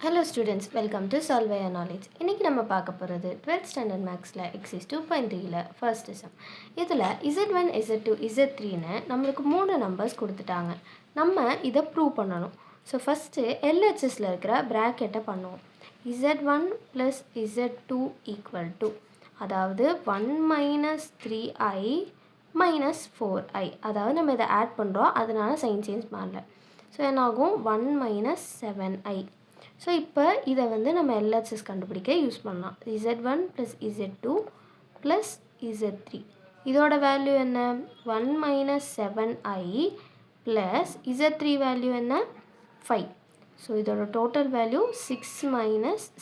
Hello students, welcome to Solve Your Knowledge. இன்னைக்கு நம்ம பார்க்க போகிறது 12th standard mathsல exercise 2.3ல first sum. இதில் Z1, Z2, Z3ன்னு நம்மளுக்கு 3 நம்பர்ஸ் கொடுத்துட்டாங்க. நம்ம இதை ப்ரூவ் பண்ணணும். ஸோ ஃபஸ்ட்டு LHSல இருக்கிற ப்ராக்கெட்டை பண்ணுவோம். Z1 + Z2 = அதாவது 1 - 3i - 4i. அதாவது நம்ம இதை ஆட் பண்ணுறோம், அதனால சைன் சேஞ்ச் பண்ணல. ஸோ என்னாகும் 1 - 7i. ஸோ இப்போ இதை நம்ம LHS கண்டுபிடிக்க யூஸ் பண்ணலாம். Z1 + Z2 + Z3. இதோட வேல்யூ என்ன? 1 - 7i + Z3 வேல்யூ என்ன? 5. ஸோ இதோட டோட்டல் வேல்யூ 6 -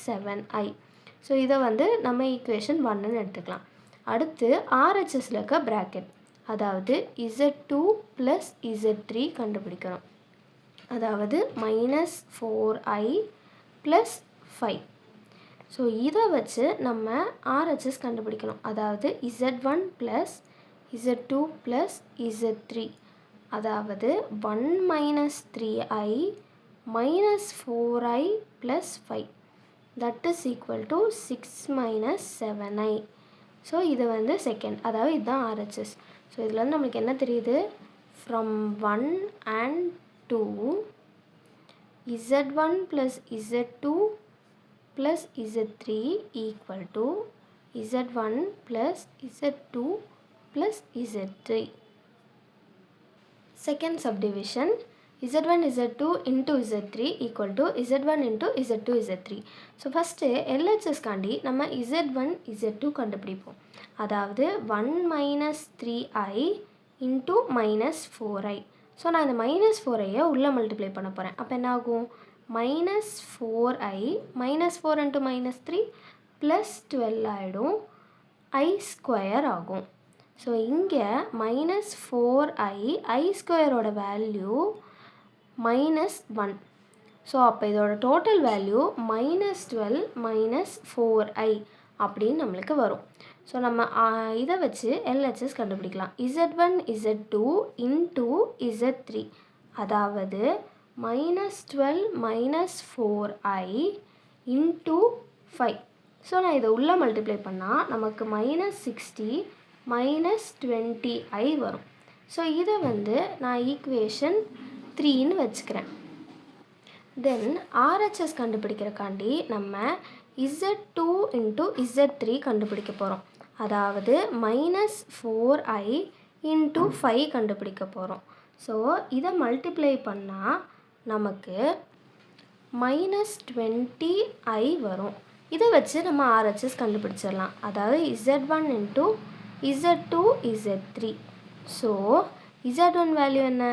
7i. ஸோ இதை நம்ம ஈக்குவேஷன் 1ன்னு எடுத்துக்கலாம். அடுத்து RHSல இருக்க ப்ராக்கெட், அதாவது Z2 + Z3 கண்டுபிடிக்கிறோம். அதாவது -4i + 5. ஸோ இதை வச்சு நம்ம RHS கண்டுபிடிக்கணும். அதாவது Z1 + Z2 + Z3. அதாவது 1 - 3i - 4i + 5. That is equal to 6 - 7i. So இது செகண்ட், அதாவது இதுதான் RHS. ஸோ இதில் நம்மளுக்கு என்ன தெரியுது? From 1 and 2 Z1 + Z2 + Z3 = Z1 + Z2 + Z3. Second subdivision, Z1 Z2 into Z3 = Z1 into Z2 Z3. So first LHS காண்டி நம்ம Z1 Z2 கண்டுபிடிப்போம். அதாவது 1 - 3i into -4i. ஸோ நான் இந்த -4ஐ உள்ளே மல்டிப்ளை பண்ண போகிறேன். அப்போ என்ன ஆகும்? -4i -4 into -3 +12 ஆகிடும். i² ஆகும். ஸோ இங்கே -4i i² வேல்யூ -1. ஸோ அப்போ இதோட டோட்டல் வேல்யூ -12 - 4i அப்படின்னு நம்மளுக்கு வரும். ஸோ நம்ம இதை வச்சு LHS கண்டுபிடிக்கலாம். Z1 Z2 into Z3. அதாவது -12 - 4i into 5. ஸோ நான் இதை உள்ளே மல்டிப்ளை பண்ணால் நமக்கு -60 - 20i வரும். ஸோ இதை நான் ஈக்குவேஷன் 3ன்னு வச்சுக்கிறேன். தென் RHS கண்டுபிடிக்கிறக்காண்டி நம்ம Z2 into Z3 கண்டுபிடிக்க போகிறோம். அதாவது -4i into 5 கண்டுபிடிக்க போகிறோம். ஸோ இதை மல்டிப்ளை பண்ணால் நமக்கு -20i வரும். இதை வச்சு நம்ம RHS கண்டுபிடிச்சிடலாம். அதாவது Z1 into Z2 Z3. So Z1 value என்ன?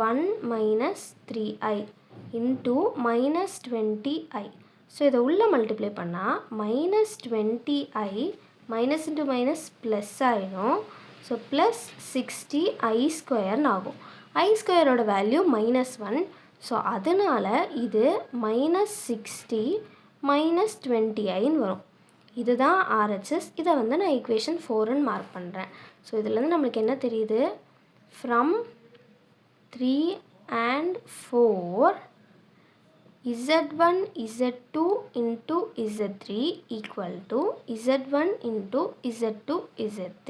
1 - 3i into -20i. ஸோ இதை உள்ளே மல்டிப்ளை பண்ணால் -20i minus into minus plus ஆகிடும். ஸோ +60i² ஆகும். i² value -1. ஸோ அதனால் இது -60 - 20iன்னு வரும். இதுதான் RHS. இதை நான் ஈக்குவேஷன் 4ன்னு மார்க் பண்ணுறேன். ஸோ இதுலேருந்து நம்மளுக்கு என்ன தெரியுது? From 3 and 4 Z1 Z2 into Z3 = Z1 into Z2 Z3.